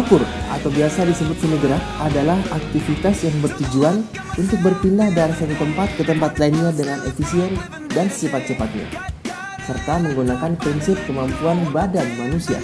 Parkour atau biasa disebut seni gerak adalah aktivitas yang bertujuan untuk berpindah dari satu tempat ke tempat lainnya dengan efisien dan secepat-cepatnya, serta menggunakan prinsip kemampuan badan manusia.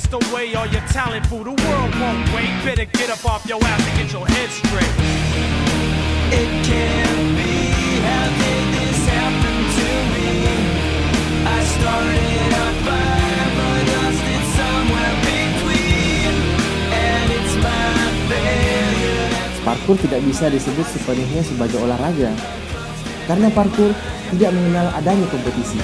Away all your talent, fool. The world won't wait. Better get up off your ass and get your head straight. It can't be. How did this happen to me? I started out fine, but lost it somewhere between. And it's my failure. Parkour tidak bisa disebut sepenuhnya sebagai olahraga, karena parkour tidak mengenal adanya kompetisi.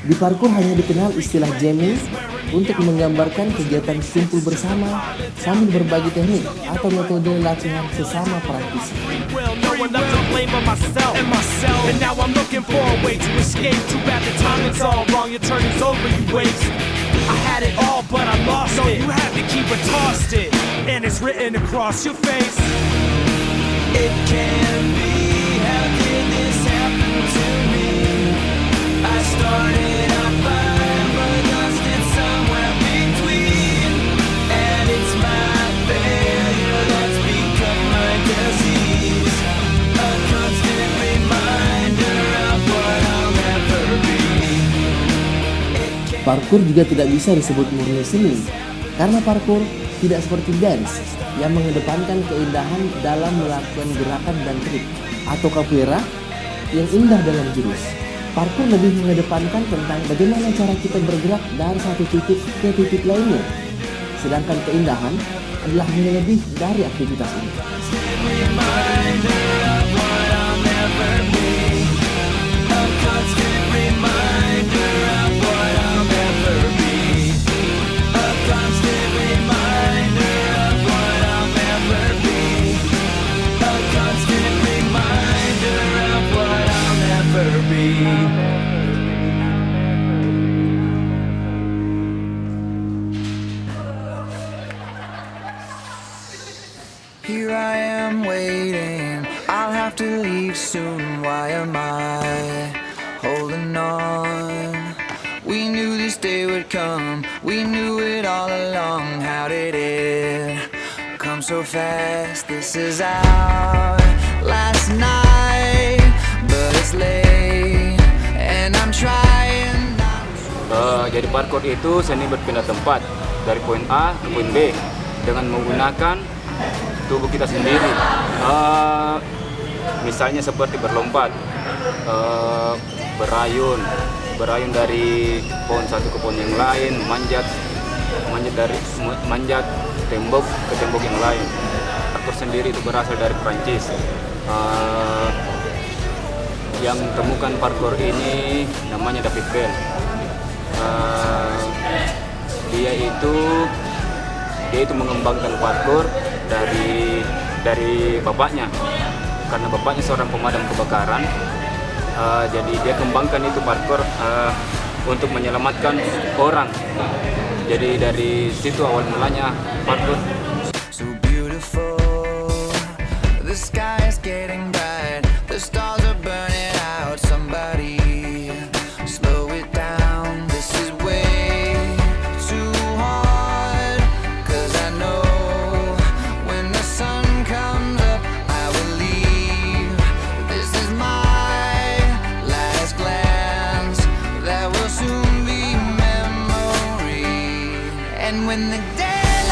Di parkour hanya dikenal istilah jamming untuk menggambarkan kegiatan kumpul bersama sambil berbagi teknik atau metode latihan sesama praktisi. Parkour juga tidak bisa disebut murni seni, karena parkour tidak seperti dance yang mengedepankan keindahan dalam melakukan gerakan dan trik, atau capoeira yang indah dalam jurus. Parkour lebih mengedepankan tentang bagaimana cara kita bergerak dari satu titik ke titik lainnya, sedangkan keindahan adalah hanya lebih dari aktivitas ini. Here I am waiting, I'll have to leave soon. Why am I holding on? We knew this day would come, we knew it all along. How did it come so fast? This is our last night, but it's late and I'm trying not to... Jadi parkour itu seni berpindah tempat dari poin A ke poin B dengan menggunakan tubuh kita sendiri, misalnya seperti berlompat, berayun dari pohon satu ke pohon yang lain, manjat tembok ke tembok yang lain. Parkour sendiri itu berasal dari Prancis. Yang temukan parkour ini namanya David Bell. Dia itu mengembangkan parkour dari bapaknya, karena bapaknya seorang pemadam kebakaran. Jadi dia kembangkan itu parkour untuk menyelamatkan orang. Jadi dari situ awal mulanya parkour. So beautiful, the sky is getting bright, the stars are burning out. Somebody slow it down, this is way too hard. 'Cause I know when the sun comes up, I will leave. This is my last glance, that will soon be memory. And when the daylight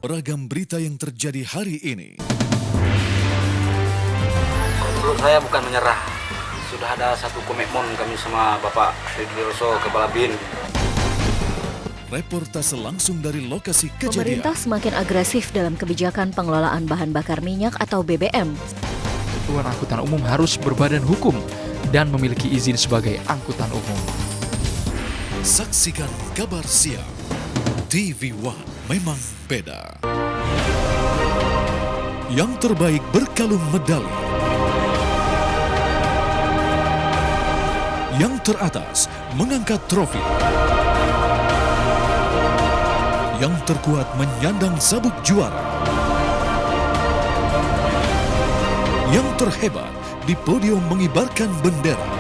beragam berita yang terjadi hari ini. Menurut saya bukan menyerah. Sudah ada satu komitmen kami sama Bapak Ridhoso Kepala BIN. Reportase langsung dari lokasi kejadian. Pemerintah semakin agresif dalam kebijakan pengelolaan bahan bakar minyak atau BBM. Satuan angkutan umum harus berbadan hukum dan memiliki izin sebagai angkutan umum. Saksikan kabar siang. TV One memang beda. Yang terbaik berkalung medali. Yang teratas mengangkat trofi. Yang terkuat menyandang sabuk juara. Yang terhebat di podium mengibarkan bendera.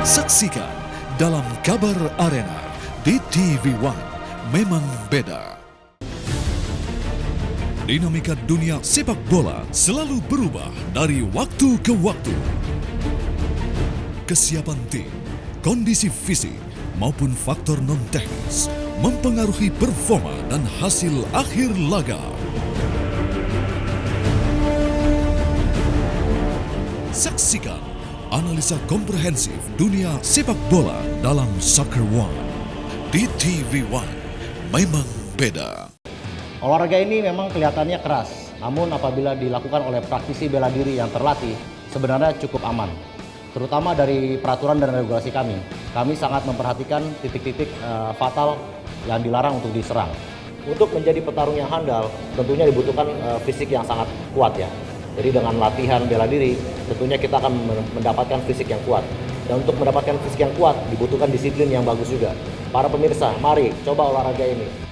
Saksikan dalam Kabar Arena di TV One memang beda. Dinamika dunia sepak bola selalu berubah dari waktu ke waktu. Kesiapan tim, kondisi fisik, maupun faktor non-teknis mempengaruhi performa dan hasil akhir laga. Saksikan analisa komprehensif dunia sepak bola dalam Soccer One. Di TV One, memang beda. Olahraga ini memang kelihatannya keras, namun apabila dilakukan oleh praktisi bela diri yang terlatih, sebenarnya cukup aman. Terutama dari peraturan dan regulasi kami sangat memperhatikan titik-titik fatal yang dilarang untuk diserang. Untuk menjadi petarung yang handal, tentunya dibutuhkan fisik yang sangat kuat ya. Jadi dengan latihan bela diri, tentunya kita akan mendapatkan fisik yang kuat. Dan untuk mendapatkan fisik yang kuat, dibutuhkan disiplin yang bagus juga. Para pemirsa, mari coba olahraga ini.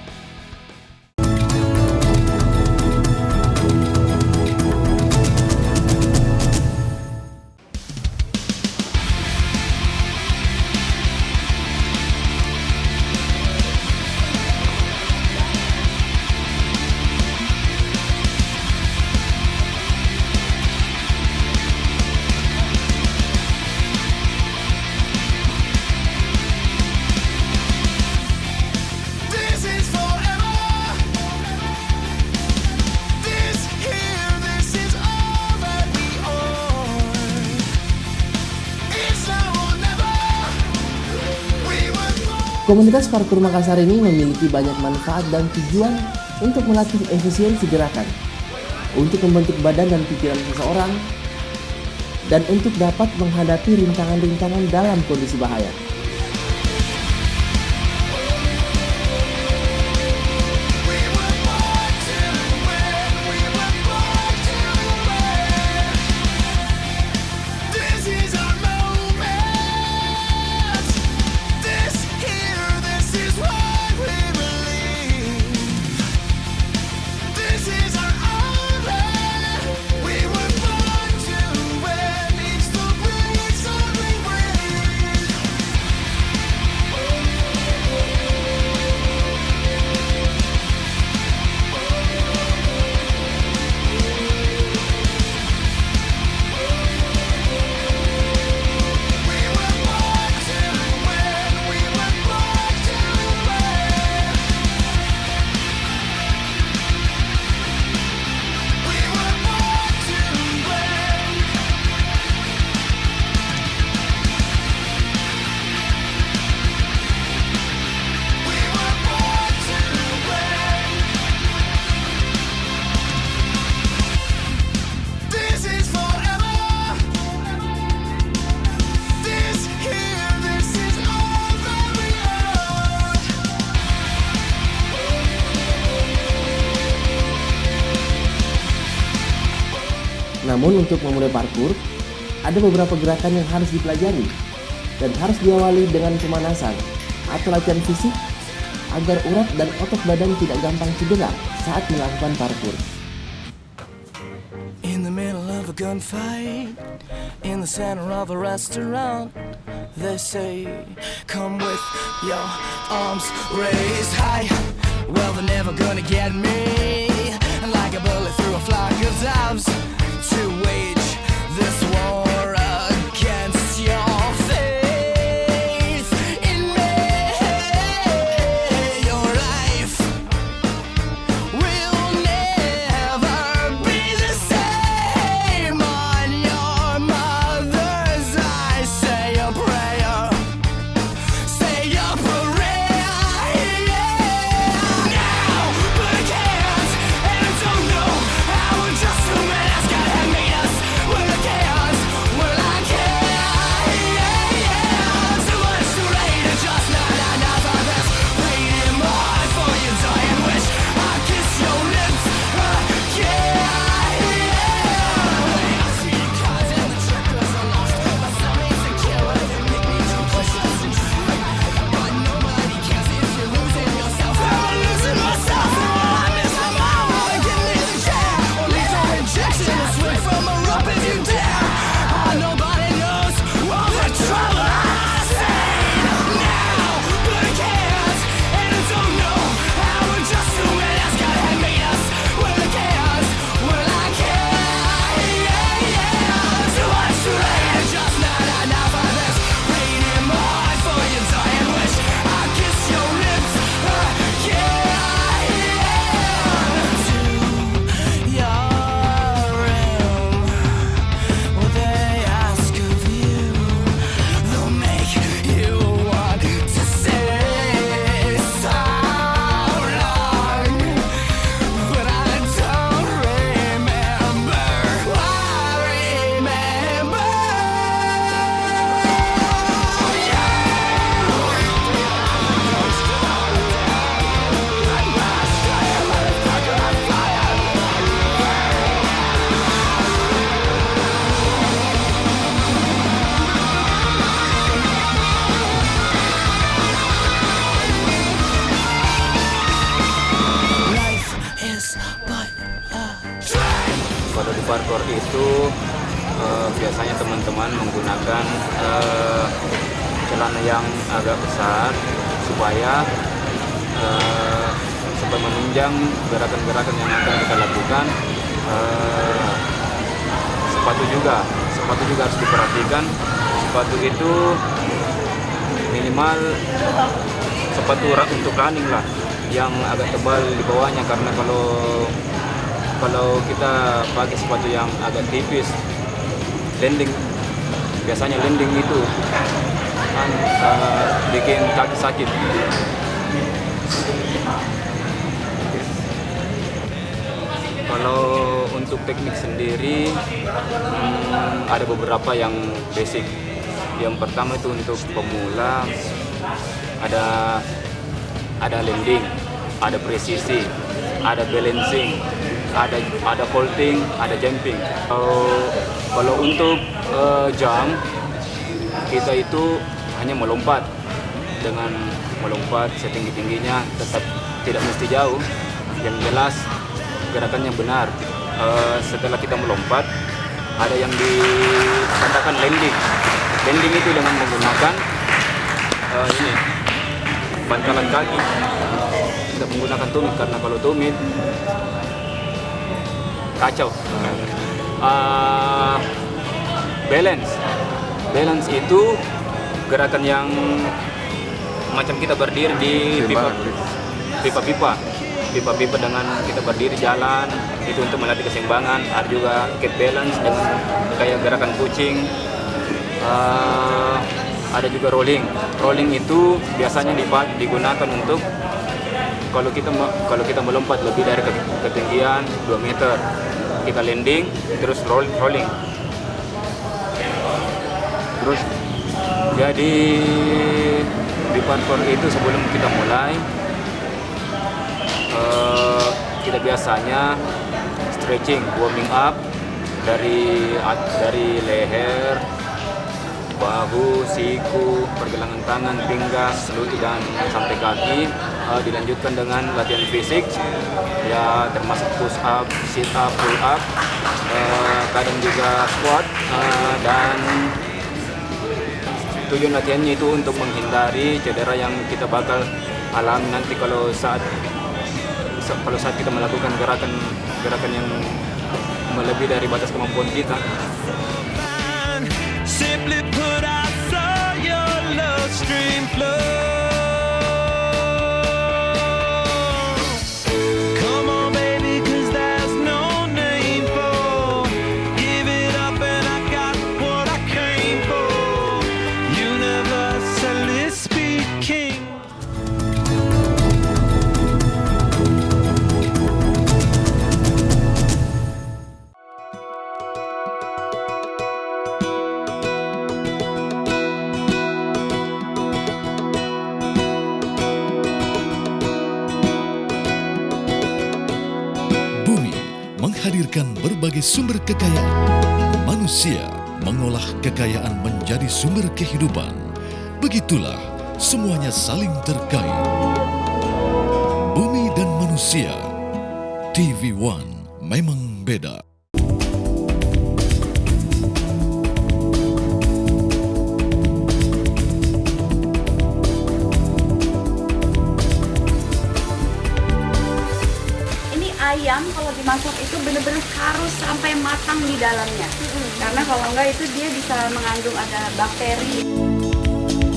Komunitas parkur Makassar ini memiliki banyak manfaat dan tujuan untuk melatih efisiensi gerakan, untuk membentuk badan dan pikiran seseorang, dan untuk dapat menghadapi rintangan-rintangan dalam kondisi bahaya. Namun untuk memulai parkur, ada beberapa gerakan yang harus dipelajari dan harus diawali dengan pemanasan atau latihan fisik agar urat dan otot badan tidak gampang cedera saat melakukan parkur. In the middle of a gunfight, in the center of a restaurant, they say, come with your arms raised high. Well, they're never gonna get me, like a bullet through a flock of doves, to wage this war against your faith in me. Your life itu biasanya teman-teman menggunakan celana yang agak besar supaya menunjang gerakan-gerakan yang akan kita lakukan. Sepatu juga harus diperhatikan. Sepatu itu minimal sepatu untuk running lah, yang agak tebal di bawahnya, karena kalau kita pakai sepatu yang agak tipis, biasanya landing itu kan bikin kaki sakit. Kalau untuk teknik sendiri ada beberapa yang basic. Yang pertama itu untuk pemula ada landing, ada presisi, ada balancing, ada vaulting, ada jumping. Kalau untuk jump, kita itu hanya melompat. Dengan melompat setinggi-tingginya, tetap tidak mesti jauh. Yang jelas gerakannya benar. Setelah kita melompat, ada yang dikatakan landing. Landing itu dengan menggunakan bantalan kaki, tidak menggunakan tumit, karena kalau tumit kacau. Balance itu gerakan yang macam kita berdiri di pipa-pipa dengan kita berdiri jalan, itu untuk melatih keseimbangan. Ada juga cat balance dengan kayak gerakan kucing. Ada juga rolling itu biasanya digunakan untuk kalau kita melompat lebih dari ketinggian 2 meter, kita landing terus rolling. Terus jadi di parkour itu sebelum kita mulai kita biasanya stretching, warming up dari leher, bahu, siku, pergelangan tangan, pinggang, lutut dan sampai kaki. Dilanjutkan dengan latihan fisik, ya termasuk push up, sit up, pull up, kadang juga squat, dan tujuan latihannya itu untuk menghindari cedera yang kita bakal alami nanti kalau saat kita melakukan gerakan yang melebihi dari batas kemampuan kita. Simply put, I saw your love stream flow. Come on, baby, 'cause there's no name for. Give it up and I got what I came for. Universally speaking. Menghadirkan berbagai sumber kekayaan. Manusia mengolah kekayaan menjadi sumber kehidupan. Begitulah semuanya saling terkait. Bumi dan manusia. TV One memang beda. Ayam kalau dimasak itu benar-benar harus sampai matang di dalamnya, karena kalau enggak itu dia bisa mengandung ada bakteri.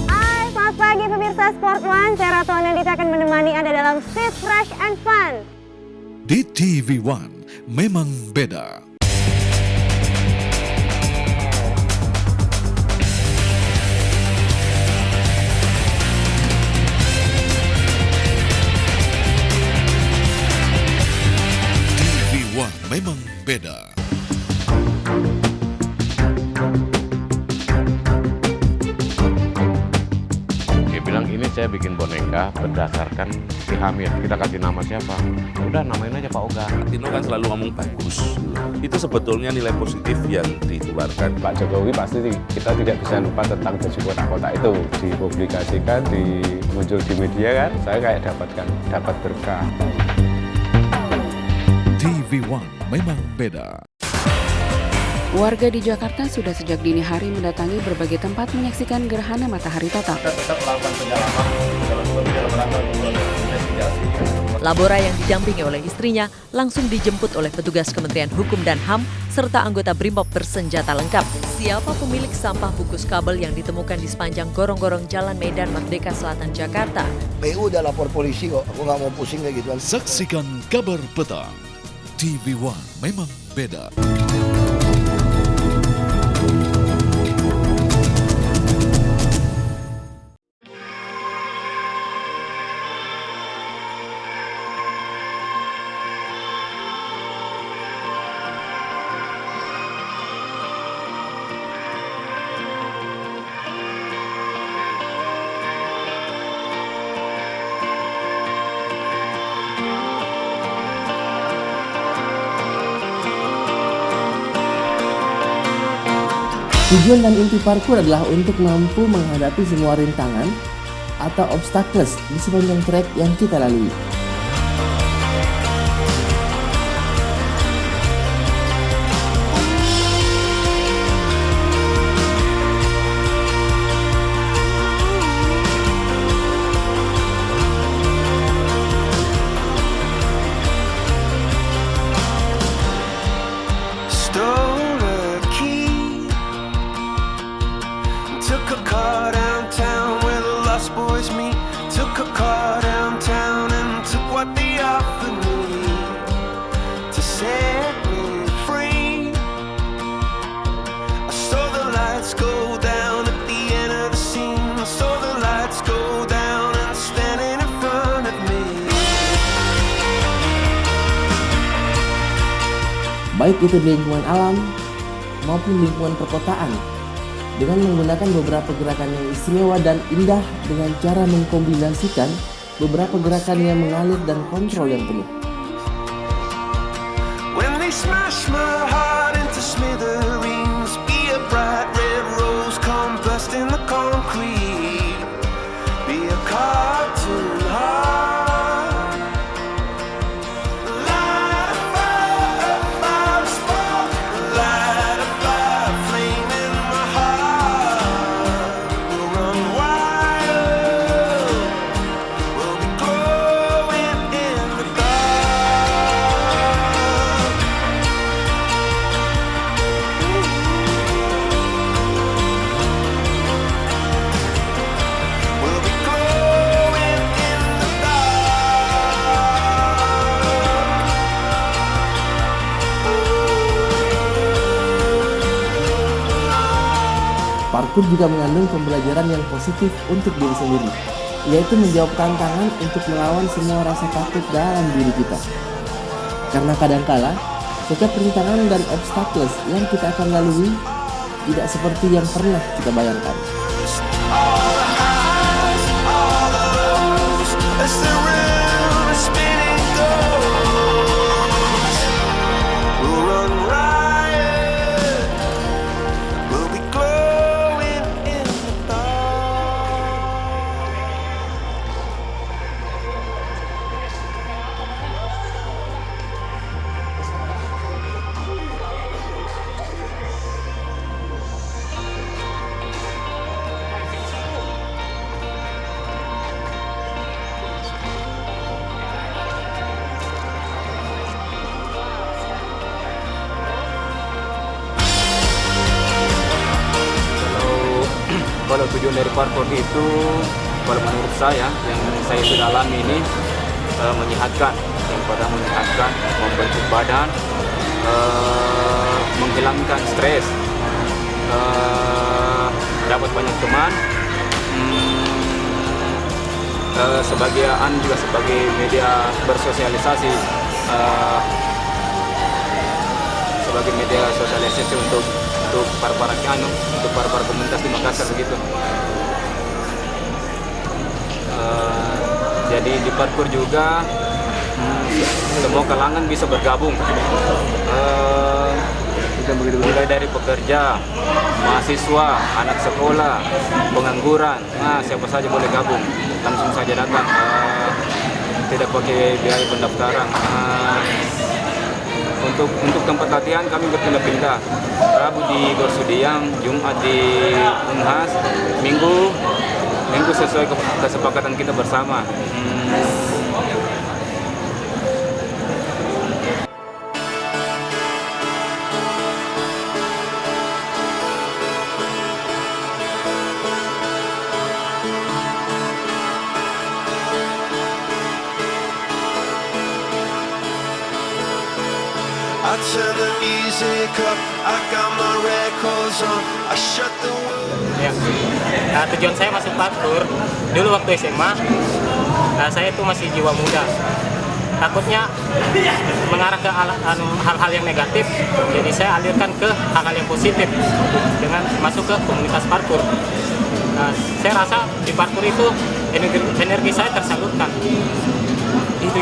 Hai, selamat pagi pemirsa Sport One. Saya Ratu Anandita akan menemani Anda dalam Fit, Fresh, and Fun. Di TV One memang beda. Memang beda. Dia bilang ini saya bikin boneka berdasarkan si Hamid. Kita kasih nama siapa? Udah namain aja Pak Oga. Tino kan selalu ngomong bagus. Itu sebetulnya nilai positif yang dikeluarkan. Pak Jokowi pasti kita tidak bisa lupa tentang 7 kota-kota itu. Dipublikasikan, muncul di media kan. Saya kayak dapat berkah. TV One memang beda. Warga di Jakarta sudah sejak dini hari mendatangi berbagai tempat menyaksikan gerhana matahari total. Labora yang didampingi oleh istrinya langsung dijemput oleh petugas Kementerian Hukum dan HAM serta anggota Brimob bersenjata lengkap. Siapa pemilik sampah bungkus kabel yang ditemukan di sepanjang gorong-gorong Jalan Medan Merdeka Selatan, Jakarta? PU udah lapor polisi kok, aku nggak mau pusing kayak gituan. Saksikan Kabar Petang. TV One memang beda. Tujuan dan inti parkour adalah untuk mampu menghadapi semua rintangan atau obstacles di sepanjang trek yang kita lalui. Baik itu di lingkungan alam maupun lingkungan perkotaan, dengan menggunakan beberapa gerakan yang istimewa dan indah dengan cara mengkombinasikan beberapa gerakan yang mengalir dan kontrol yang penuh. Parkour juga mengandung pembelajaran yang positif untuk diri sendiri, yaitu menjawab tantangan untuk melawan semua rasa takut dalam diri kita. Karena kadangkala, setiap rintangan dan obstacles yang kita akan lalui tidak seperti yang pernah kita bayangkan. Kalau tujuan dari parkour itu, kalau menurut saya, yang saya sudah alami ini menyehatkan, yang pada menyehatkan, membentuk badan, menghilangkan stres, dapat banyak teman, sebagian juga sebagai media bersosialisasi, sebagai media sosialisasi untuk para komunitas di Makassar begitu. Jadi di parkour juga semua kalangan bisa bergabung, mulai dari pekerja, mahasiswa, anak sekolah, pengangguran, siapa saja boleh gabung, langsung saja datang, tidak pakai biaya pendaftaran. Untuk tempat latihan kami berpindah-pindah. Rabu di Gor Sudiang, Jumat di Unhas, Minggu sesuai kesepakatan kita bersama. I turn the music up, I got my records on, I shut the Ya. Nah, tujuan saya masuk parkur dulu waktu SMA. Nah, saya itu masih jiwa muda. Takutnya mengarah ke hal-hal yang negatif, jadi saya alirkan ke hal-hal yang positif dengan masuk ke komunitas parkur. Nah, saya rasa di parkur itu energi saya tersalurkan. Itu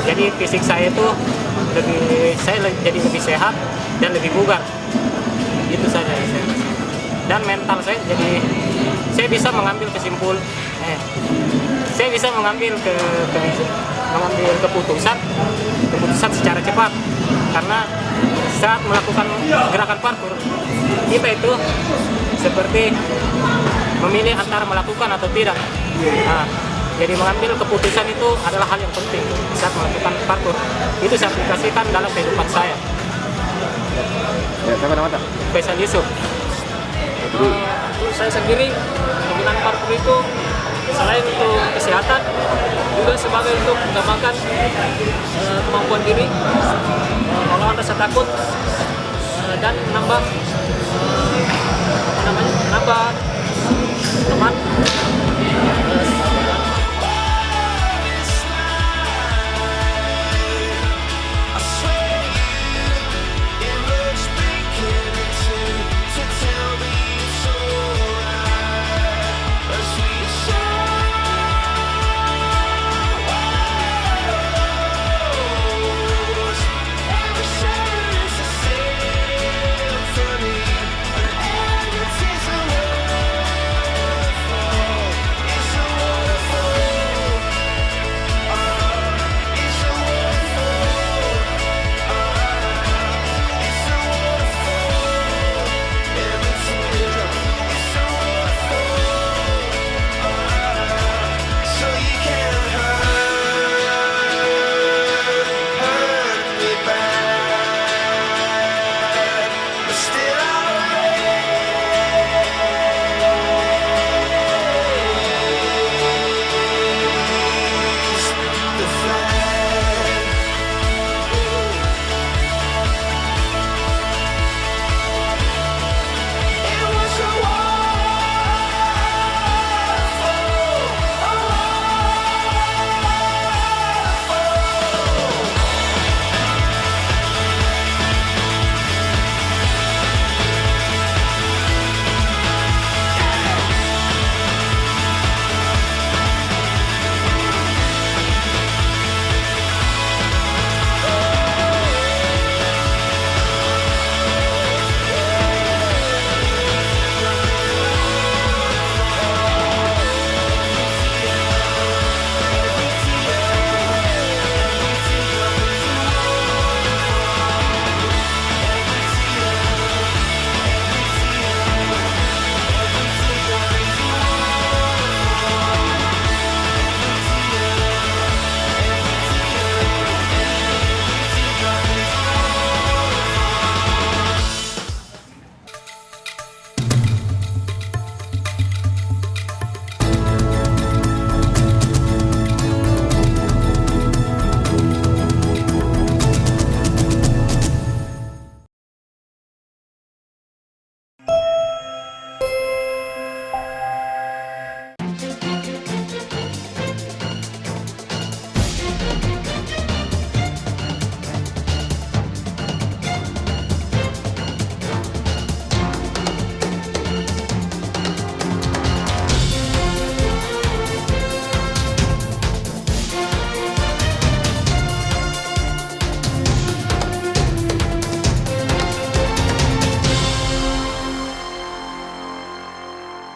jadi fisik saya itu jadi lebih sehat dan lebih bugar. Itu saja. Dan mental saya jadi saya bisa mengambil keputusan secara cepat, karena saat melakukan gerakan parkur kita itu seperti memilih antara melakukan atau tidak. Nah, jadi mengambil keputusan itu adalah hal yang penting saat melakukan parkur. Itu saya aplikasikan dalam kehidupan saya. Ya, siapa nama? Faisal Yusuf. Saya sendiri penggunaan parkur itu selain untuk kesehatan juga sebagai untuk mengembangkan kemampuan diri, melawan rasa takut, dan nambah